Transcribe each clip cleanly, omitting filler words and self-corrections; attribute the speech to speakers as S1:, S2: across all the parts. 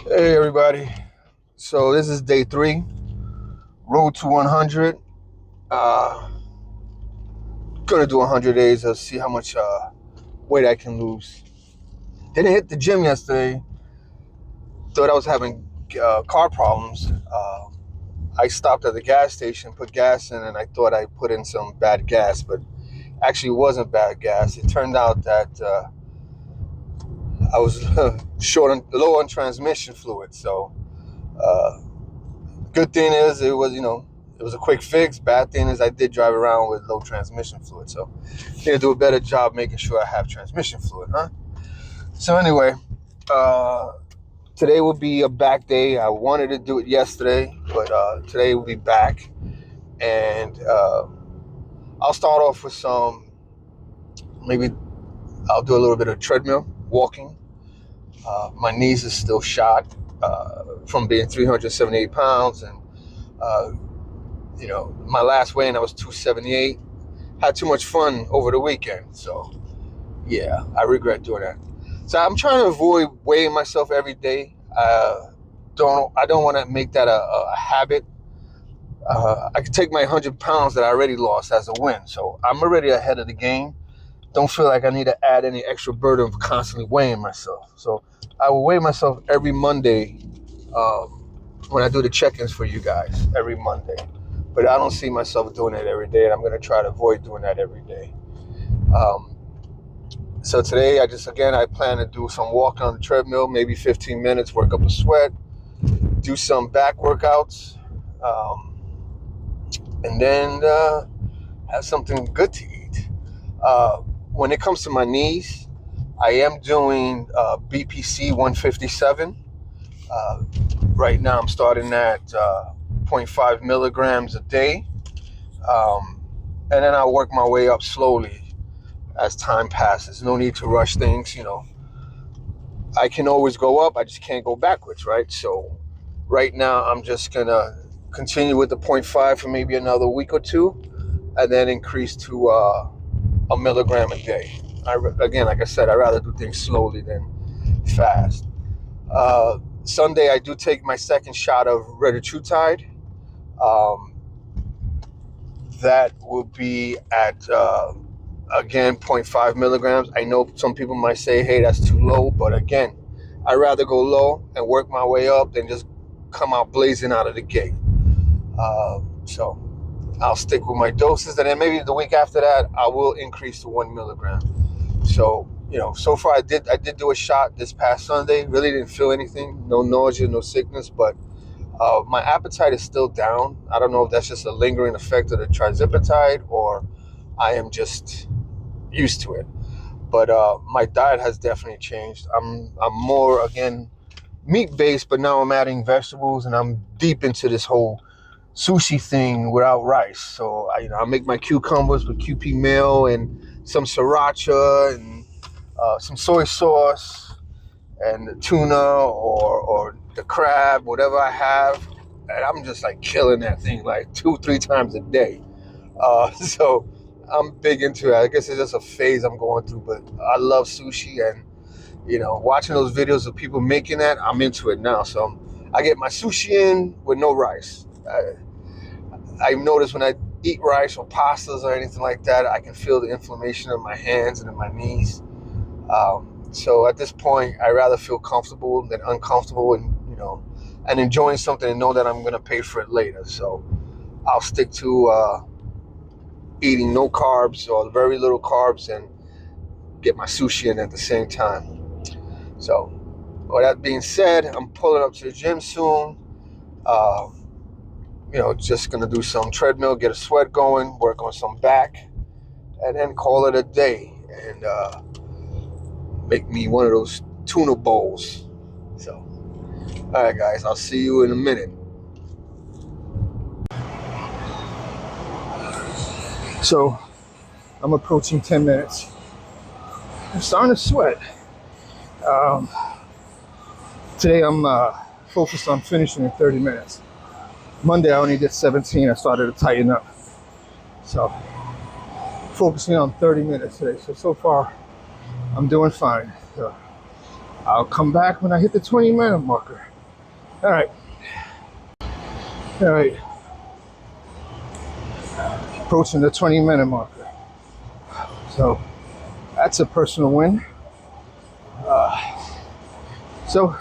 S1: Hey everybody. So this is day 3, road to 100. Gonna do 100 days to see how much weight I can lose. Didn't hit the gym yesterday. Thought I was having car problems. I stopped at the gas station, put gas in, and I thought I put in some bad gas, but actually it wasn't bad gas. It turned out that I was low on transmission fluid. So uh, good thing is it was a quick fix. Bad thing is I did drive around with low transmission fluid, so I need to do a better job making sure I have transmission fluid, huh? So anyway, uh, today will be a back day. I wanted to do it yesterday, but today will be back, and I'll start off with maybe I'll do a little bit of treadmill walking. My knees is still shot from being 378 pounds, and uh, my last weigh-in I was 278. Had too much fun over the weekend, so yeah, I regret doing that. So I'm trying to avoid weighing myself every day. I don't want to make that a habit. I can take my 100 pounds that I already lost as a win, so I'm already ahead of the game. Don't feel like I need to add any extra burden of constantly weighing myself. So I will weigh myself every Monday when I do the check-ins for you guys every Monday. But I don't see myself doing it every day, and I'm going to try to avoid doing that every day. So today, I plan to do some walking on the treadmill, maybe 15 minutes, work up a sweat, do some back workouts, and then have something good to eat. When it comes to my knees, I am doing BPC 157. Right now, I'm starting at 0.5 milligrams a day, and then I'll work my way up slowly as time passes. No need to rush things. I can always go up, I just can't go backwards, right? So right now, I'm just gonna continue with the zero point 0.5 for maybe another week or two, and then increase to a milligram a day. Again, like I said, I'd rather do things slowly than fast. Sunday, I do take my second shot of Retatrutide. Um, that will be at, again, 0.5 milligrams. I know some people might say, hey, that's too low. But again, I'd rather go low and work my way up than just come out blazing out of the gate. So I'll stick with my doses. And then maybe the week after that, I will increase to 1 milligram. So, so far I did do a shot this past Sunday. Really didn't feel anything. No nausea, no sickness. But my appetite is still down. I don't know if that's just a lingering effect of the trizipatide or I am just used to it. But my diet has definitely changed. I'm more, again, meat based, but now I'm adding vegetables, and I'm deep into this whole sushi thing without rice. So I make my cucumbers with QP meal and some sriracha and some soy sauce and the tuna or the crab, whatever I have, and I'm just like killing that thing like 2-3 times a day. So I'm big into it. I guess it's just a phase I'm going through, but I love sushi, and watching those videos of people making that, I'm into it now. So I get my sushi in with no rice. I notice when I eat rice or pastas or anything like that, I can feel the inflammation in my hands and in my knees. So at this point, I rather feel comfortable than uncomfortable, and enjoying something and know that I'm going to pay for it later. So I'll stick to eating no carbs or very little carbs and get my sushi in at the same time. So with that being said, I'm pulling up to the gym soon. Uh, just going to do some treadmill, get a sweat going, work on some back, and then call it a day and make me one of those tuna bowls. So, all right, guys, I'll see you in a minute. So, I'm approaching 10 minutes. I'm starting to sweat. Um, Today, I'm focused on finishing in 30 minutes. Monday, I only did 17. I started to tighten up. So, focusing on 30 minutes today. So far, I'm doing fine. So I'll come back when I hit the 20-minute marker. All right. All right. Approaching the 20-minute marker. So that's a personal win. So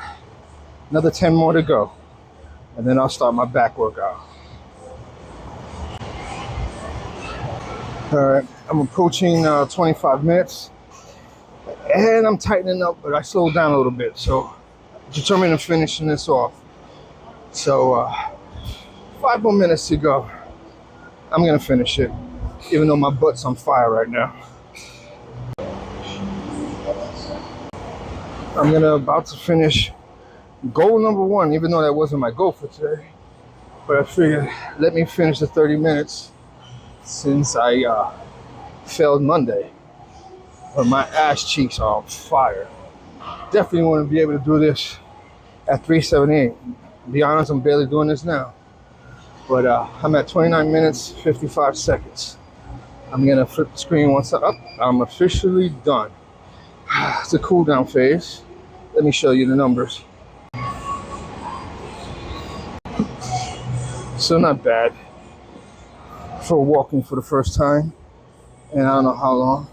S1: another 10 more to go. And then I'll start my back workout. All right. I'm approaching 25 minutes. And I'm tightening up, but I slowed down a little bit. So determined to finishing this off. So 5 more minutes to go. I'm gonna finish it, even though my butt's on fire right now. I'm about to finish goal number 1, even though that wasn't my goal for today. But I figured, let me finish the 30 minutes since I failed Monday. But my ass cheeks are on fire. Definitely want to be able to do this at 378. To be honest, I'm barely doing this now. But I'm at 29 minutes, 55 seconds. I'm gonna flip the screen once up. I'm officially done. It's a cool down phase. Let me show you the numbers. So not bad for walking for the first time, and I don't know how long.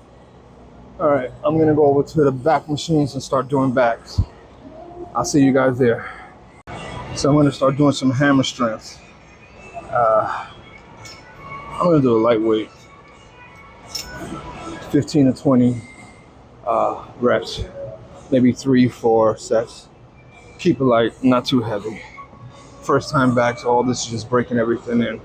S1: All right, I'm gonna go over to the back machines and start doing backs. I'll see you guys there. So I'm gonna start doing some hammer strength. I'm gonna do a lightweight, 15 to 20 reps, maybe 3-4 sets. Keep it light, not too heavy. First time back, so all this is just breaking everything in.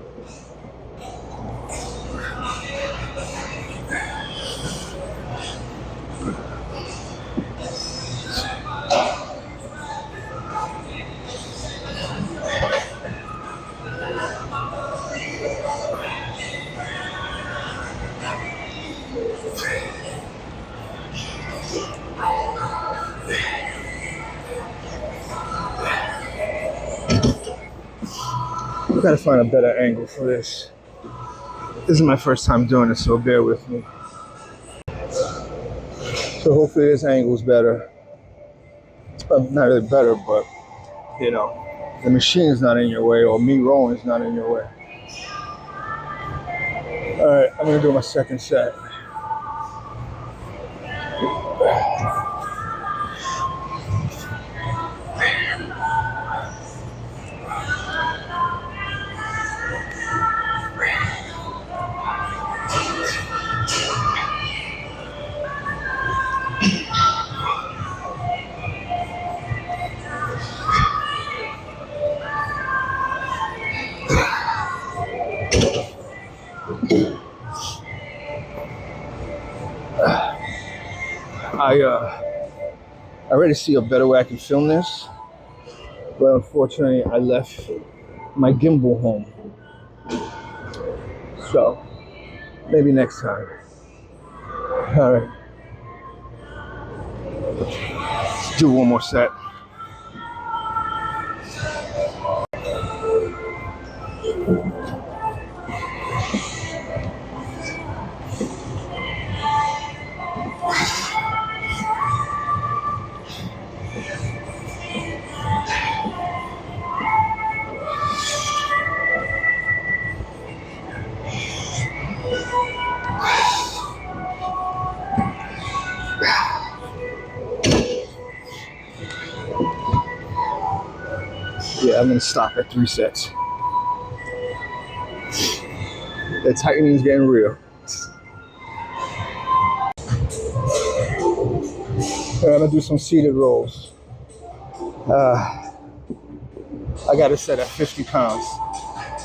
S1: I've got to find a better angle for this. This is my first time doing this, so bear with me. So hopefully this angle's better. Not really better, but you know, the machine is not in your way, or me rolling is not in your way. All right, I'm gonna do my second set. I already see a better way I can film this, but unfortunately I left my gimbal home. So maybe next time. All right, let's do one more set. Yeah, I'm gonna stop at 3 sets. The tightening is getting real. I'm gonna do some seated rolls. I got it set at 50 pounds.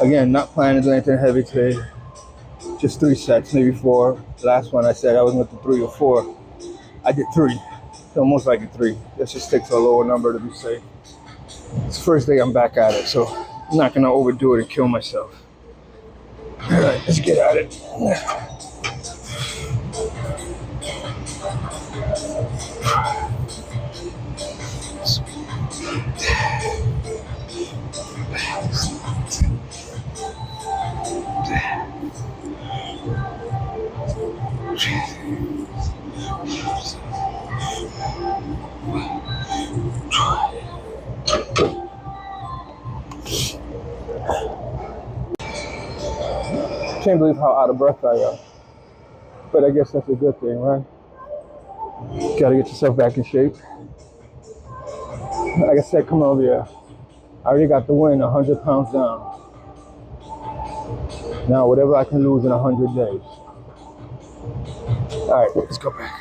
S1: Again, not planning to do anything heavy today. Just 3 sets, maybe 4. Last one I said I was going to 3 or 4. I did 3. So most likely 3. Let's just stick to a lower number to be safe. It's the first day I'm back at it, so I'm not gonna overdo it and kill myself. All right, let's get at it.
S2: Can't believe how out of breath I am. But I guess that's a good thing, right? Gotta get yourself back in shape. Like I said, come over here. I already got the win, 100 pounds down. Now, whatever I can lose in 100 days. All right, let's go back.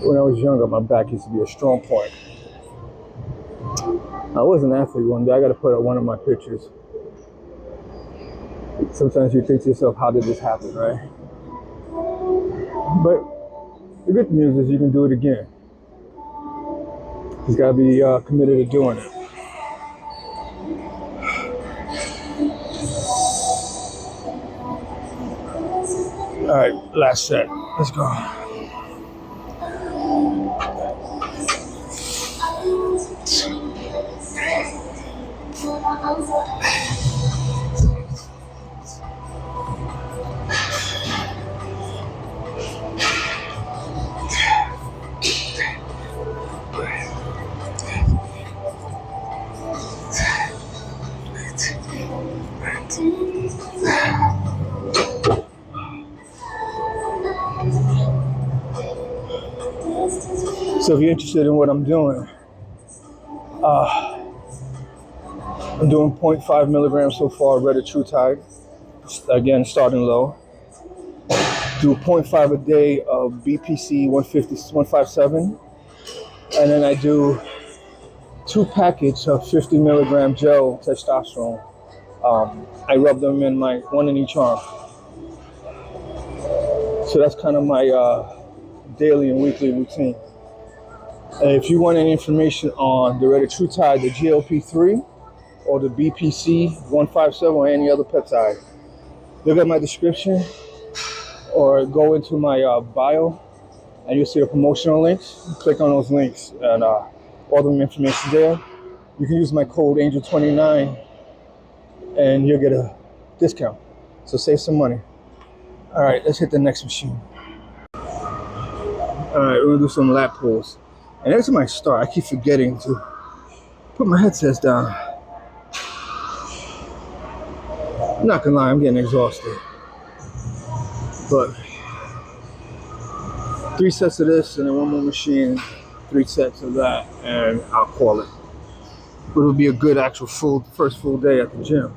S2: When I was younger, my back used to be a strong point. I was an athlete one day. I got to put up one of my pictures. Sometimes you think to yourself, how did this happen, right? But the good news is you can do it again. You just got to be committed to doing it. All right, last set. Let's go. So if you're interested in what I'm doing, I'm doing 0.5 milligrams so far, Retatrutide. Again, starting low. Do 0.5 a day of BPC 157. And then I do 2 packets of 50 milligram gel testosterone. I rub them in one in each arm. So that's kind of my daily and weekly routine. If you want any information on the Retatrutide, the GLP-3, or the BPC 157, or any other peptide, look at my description or go into my bio and you'll see the promotional links. Click on those links and all the information there. You can use my code ANGEL29 and you'll get a discount. So save some money. All right, let's hit the next machine. All right, we're gonna do some lat pulls. And every time I start, I keep forgetting to put my headsets down. I'm not gonna lie, I'm getting exhausted. But 3 sets of this and then 1 more machine, 3 sets of that, and I'll call it. But it'll be a good actual first full day at the gym.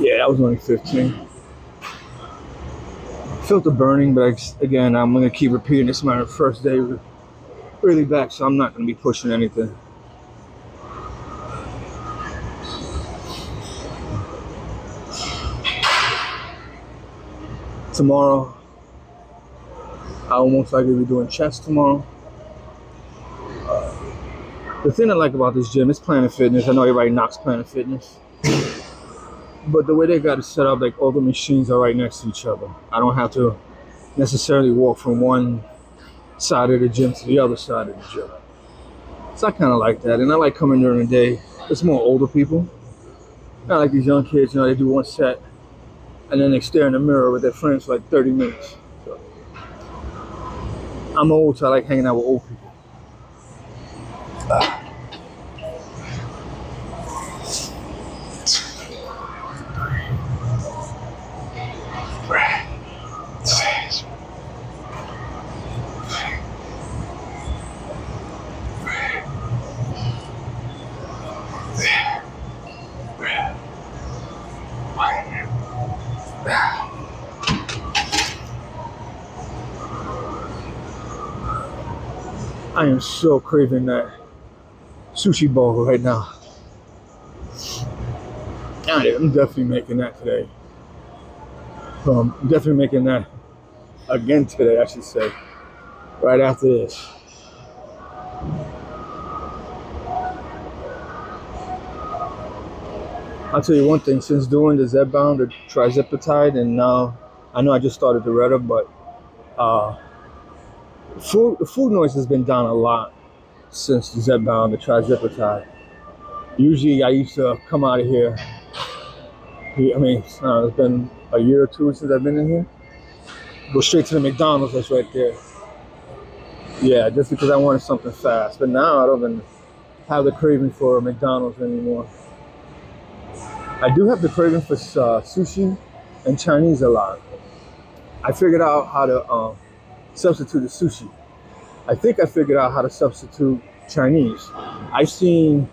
S2: Yeah, that was only 15. Felt the burning, but again, I'm gonna keep repeating. This is my first day really back, so I'm not gonna be pushing anything. Tomorrow, I'll most likely be doing chest tomorrow. The thing I like about this gym is Planet Fitness. I know everybody knocks Planet Fitness, but the way they got it set up, like all the machines are right next to each other. I don't have to necessarily walk from one side of the gym to the other side of the gym. So I kind of like that, and I like coming during the day. It's more older people. Not like these young kids, they do 1 set, and then they stare in the mirror with their friends for like 30 minutes. So I'm old, so I like hanging out with old people. I am so craving that sushi bowl right now. I'm definitely making that today. I'm definitely making that again today, I should say, right after this. I'll tell you one thing, since doing the Zepbound, the Trizepatide, and now I know I just started the Retta, but the food noise has been down a lot since the Zepbound, the Trizepatide. Usually I used to come out of here, it's been a year or two since I've been in here, go straight to the McDonald's that's right there. Yeah, just because I wanted something fast. But now I don't even have the craving for McDonald's anymore. I do have the craving for sushi and Chinese a lot. I figured out how to substitute the sushi. I think I figured out how to substitute Chinese. I've seen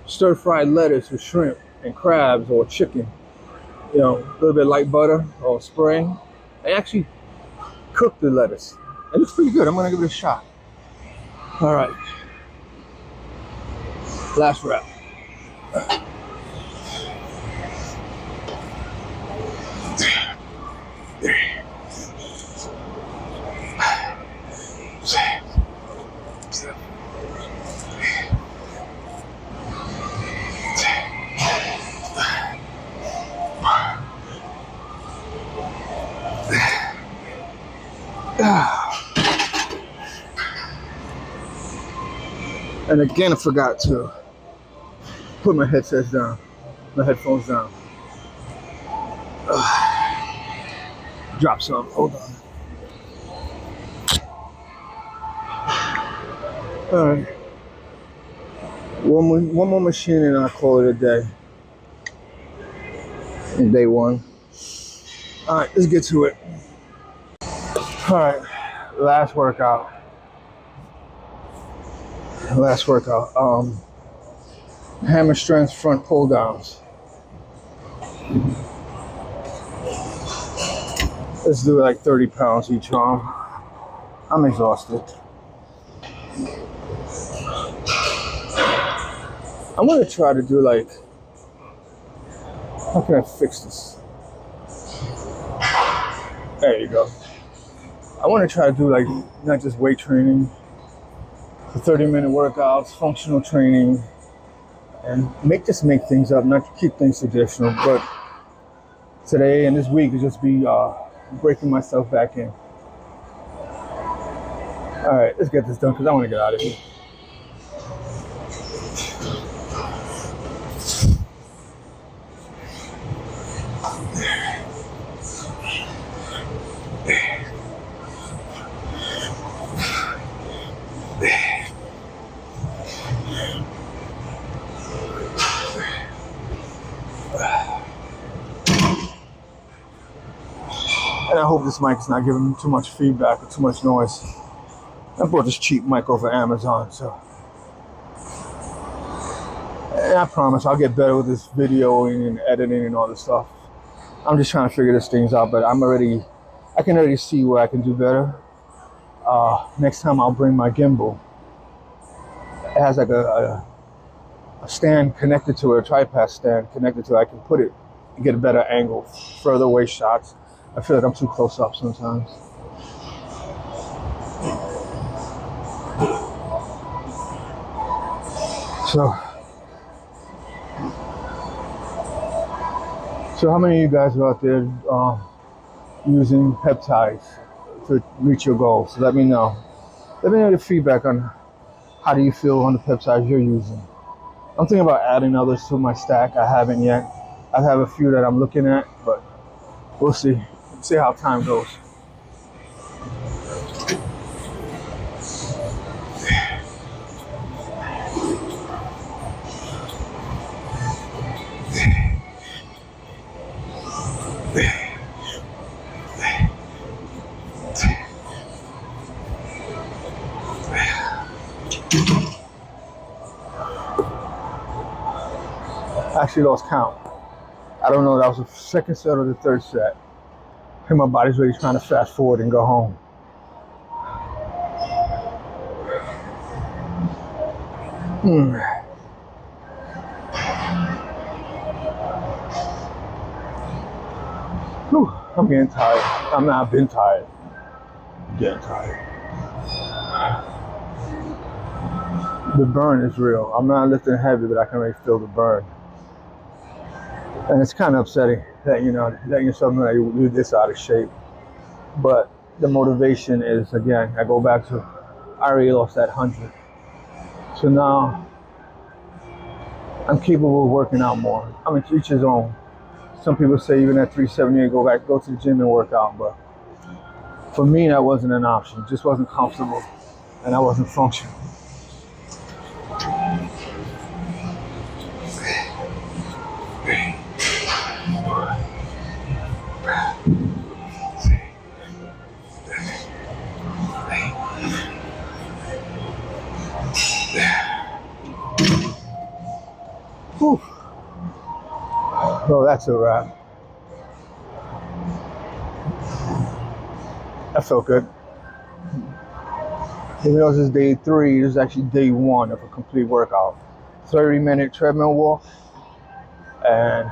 S2: stir-fried lettuce with shrimp and crabs or chicken, a little bit light butter or spray. I actually cook the lettuce. It looks pretty good. I'm gonna give it a shot. All right, last wrap. And again, I forgot to put my headsets down, my headphones down. Drop some, hold on. All right, one more machine and I'll call it a day. Day one. All right, let's get to it. All right, last workout. Hammer strength front pull downs. Let's do like 30 pounds each arm. I'm exhausted. I'm gonna try to do like, how can I fix this? There you go. I want to try to do like not just weight training, the 30-minute workouts, functional training, and make things up, not keep things traditional. But today and this week will just be breaking myself back in. All right, let's get this done because I want to get out of here. And I hope this mic is not giving me too much feedback or too much noise. I bought this cheap mic over Amazon, so. And I promise I'll get better with this videoing and editing and all this stuff. I'm just trying to figure these things out, but I can already see where I can do better. Next time I'll bring my gimbal. It has like a stand connected to it, a tripod stand connected to it. I can put it and get a better angle, further away shots. I feel like I'm too close up sometimes. So how many of you guys are out there using peptides to reach your goals? So let me know. Let me know your feedback on how do you feel on the peptides you're using. I'm thinking about adding others to my stack. I haven't yet. I have a few that I'm looking at, but we'll see. See how time goes. I actually lost count. I don't know if that was the second set or the third set. And my body's really trying to fast forward and go home. Whew, I'm getting tired. I've been tired. Getting tired. The burn is real. I'm not lifting heavy, but I can really feel the burn. And it's kind of upsetting that, letting yourself know that you're this out of shape. But the motivation is, again, I go back to, I already lost that 100. So now I'm capable of working out more. I mean, to each his own. Some people say even at 370, go to the gym and work out. But for me, that wasn't an option. It just wasn't comfortable. And I wasn't functional. Whew. Well, that's a wrap. That felt good. Even though this is day 3, this is actually day 1 of a complete workout. 30-minute treadmill walk and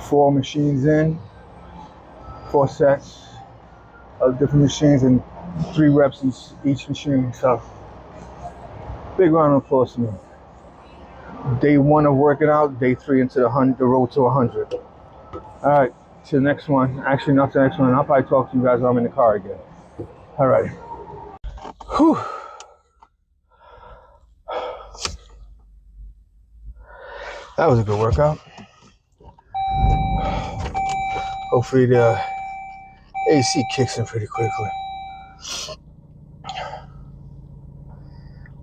S2: 4 machines in, 4 sets of different machines and 3 reps each machine. So, big round of applause to me. Day 1 of working out, day 3 into the road to 100. All right, to the next one. Actually, not to the next one. I'll probably talk to you guys while I'm in the car again. All right. Whew. That was a good workout. Hopefully the AC kicks in pretty quickly.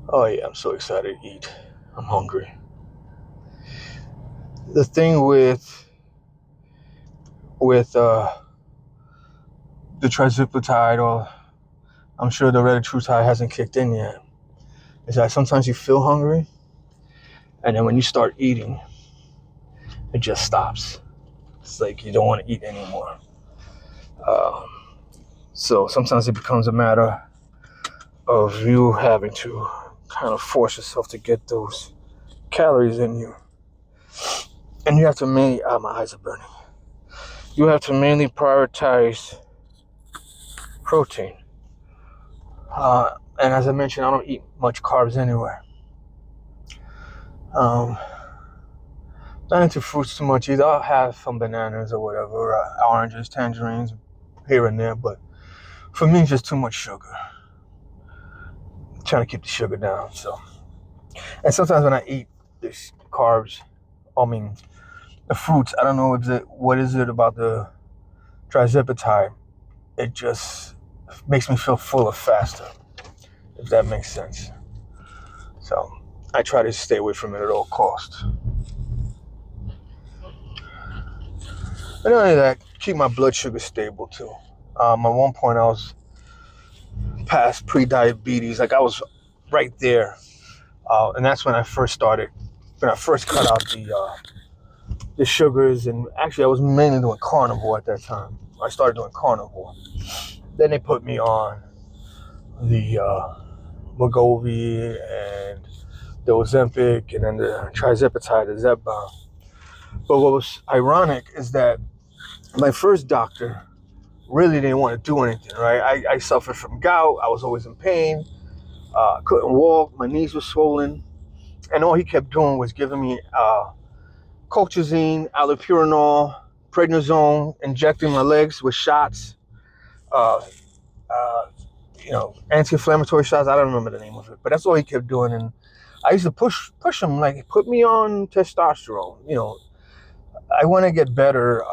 S2: Oh yeah, I'm so excited to eat. I'm hungry. The thing with the Testosterone, or I'm sure the Retatrutide hasn't kicked in yet, is that sometimes you feel hungry, and then when you start eating, it just stops. It's like you don't want to eat anymore. So sometimes it becomes a matter of you having to kind of force yourself to get those calories in you. And you have to mainly, my eyes are burning. You have to mainly prioritize protein. And as I mentioned, I don't eat much carbs anyway. Not into fruits too much either. I'll have some bananas or whatever, oranges, tangerines, here and there. But for me, it's just too much sugar. I'm trying to keep the sugar down. So, and sometimes when I eat these carbs, the fruits, I don't know what is it about the trizipatide. It just makes me feel fuller faster, if that makes sense. So I try to stay away from it at all costs. And not only that, keep my blood sugar stable too. At one point I was past pre-diabetes, like I was right there. And that's when I first cut out the sugars, and actually I was mainly doing carnivore at that time. I started doing carnivore. Then they put me on the Wegovy and the Ozempic, and then the trizipatide, the Zepbound. But what was ironic is that my first doctor really didn't want to do anything, right? I suffered from gout. I was always in pain. Couldn't walk. My knees were swollen. And all he kept doing was giving me colchicine, allopurinol, prednisone, injecting my legs with shots, anti-inflammatory shots. I don't remember the name of it, but that's all he kept doing. And I used to push him, like, put me on testosterone. I want to get better.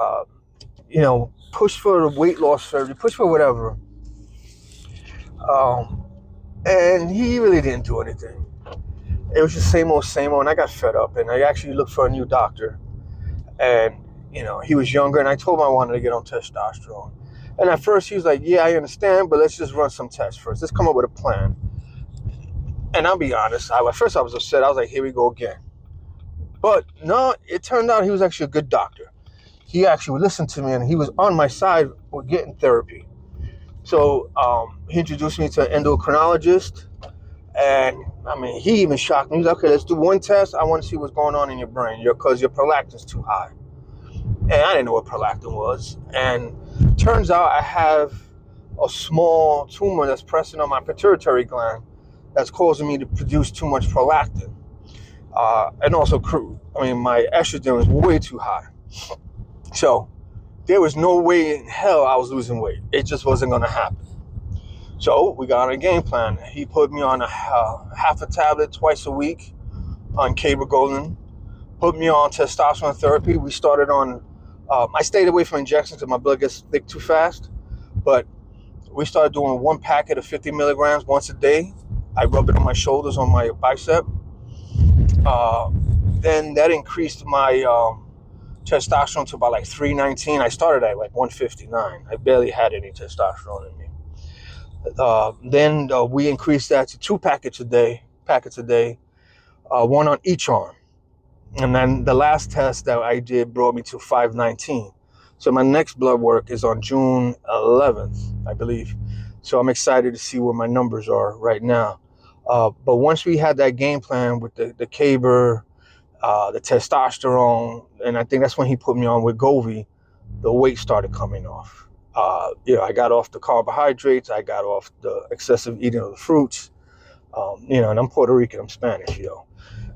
S2: Push for the weight loss surgery, push for whatever. And he really didn't do anything. It was just same old, and I got fed up, and I actually looked for a new doctor. And, he was younger, and I told him I wanted to get on testosterone. And at first he was like, yeah, I understand, but let's just run some tests first. Let's come up with a plan. And I'll be honest, at first I was upset. I was like, here we go again. But no, it turned out he was actually a good doctor.
S1: he actually would listen to me, and he was on my side with getting therapy. So he introduced me to an endocrinologist, and I mean, he even shocked me. He's like, okay, let's do one test. I want to see what's going on in your brain, because your prolactin's too high. And I didn't know what prolactin was. And turns out I have a small tumor that's pressing on my pituitary gland that's causing me to produce too much prolactin. And also, my estrogen was way too high. So there was no way in hell I was losing weight. It just wasn't going to happen. So we got on a game plan. He put me on a half a tablet twice a week on cabergoline, put me on testosterone therapy. We started on, I stayed away from injections because my blood gets thick too fast, but we started doing one packet of 50 milligrams once a day. I rub it on my shoulders, on my bicep. Then that increased my testosterone to about like 319. I started at like 159. I barely had any testosterone in me. Then we increased that to 2 packets a day, one on each arm. And then the last test that I did brought me to 519. So my next blood work is on June 11th, I believe. So I'm excited to see where my numbers are right now. But once we had that game plan with the Caber, the testosterone, and I think that's when he put me on Wegovy, the weight started coming off. I got off the carbohydrates. I got off the excessive eating of the fruits. And I'm Puerto Rican. I'm Spanish,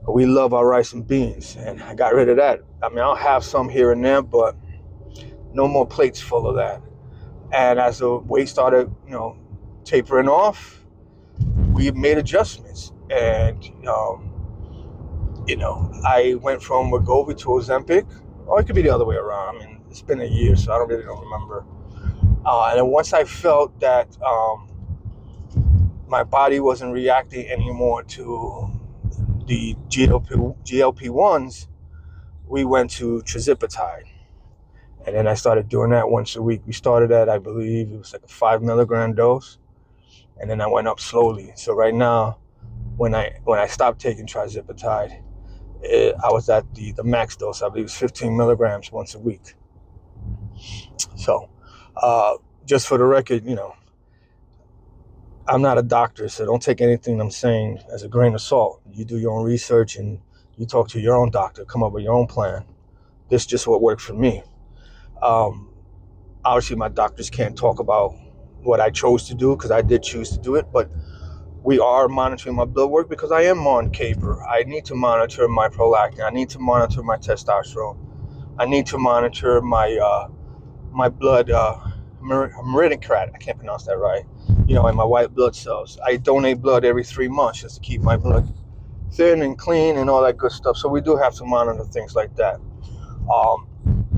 S1: We love our rice and beans, and I got rid of that. I mean, I'll have some here and there, but no more plates full of that. And as the weight started, tapering off, we made adjustments. And, I went from Wegovy to Ozempic, or it could be the other way around. I mean, it's been a year, so I don't remember. And then once I felt that my body wasn't reacting anymore to the GLP-1s, we went to Trizipatide. And then I started doing that once a week. We started at, I believe, it was like a 5 milligram dose. And then I went up slowly. So right now, when I stopped taking Trizipatide, I was at the max dose. I believe it was 15 milligrams once a week. So just for the record, I'm not a doctor, so don't take anything I'm saying as a grain of salt. You do your own research and you talk to your own doctor, come up with your own plan. This is just what worked for me. Obviously, my doctors can't talk about what I chose to do, because I did choose to do it, but we are monitoring my blood work because I am on Caber. I need to monitor my prolactin. I need to monitor my testosterone. I need to monitor my blood meritocrat. I can't pronounce that right. And my white blood cells. I donate blood every 3 months just to keep my blood thin and clean and all that good stuff. So we do have to monitor things like that.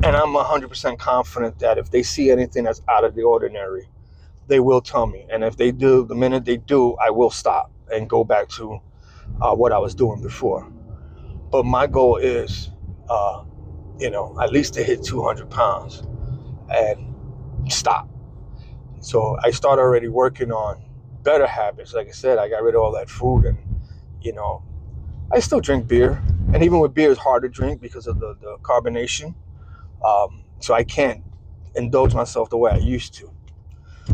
S1: And I'm 100% confident that if they see anything that's out of the ordinary, they will tell me. And if they do, the minute they do, I will stop and go back to what I was doing before. But my goal is, at least to hit 200 pounds and stop. So I started already working on better habits. Like I said, I got rid of all that food, and, I still drink beer. And even with beer, it's hard to drink because of the carbonation. So I can't indulge myself the way I used to.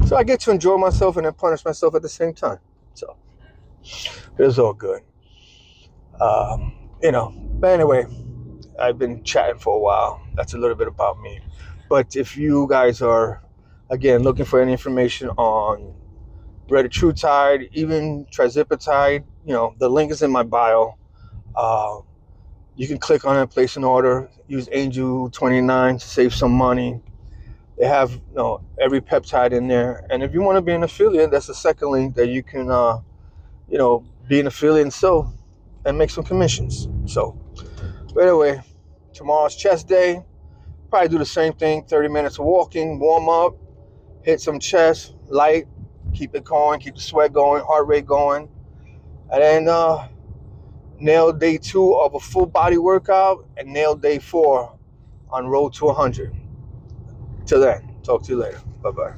S1: So I get to enjoy myself and then punish myself at the same time. So it's all good. But anyway, I've been chatting for a while. That's a little bit about me. But if you guys are, again, looking for any information on Retatrutide, even Trizipatide, the link is in my bio. You can click on it, place an order, use Angel 29 to save some money. They have every peptide in there. And if you want to be an affiliate, that's the second link that you can be an affiliate and sell and make some commissions. So but anyway, tomorrow's chest day. Probably do the same thing, 30 minutes of walking, warm up, hit some chest, light, keep it going, keep the sweat going, heart rate going. And then nail day 2 of a full body workout and nail day 4 on road to 100. Till then, talk to you later. Bye-bye.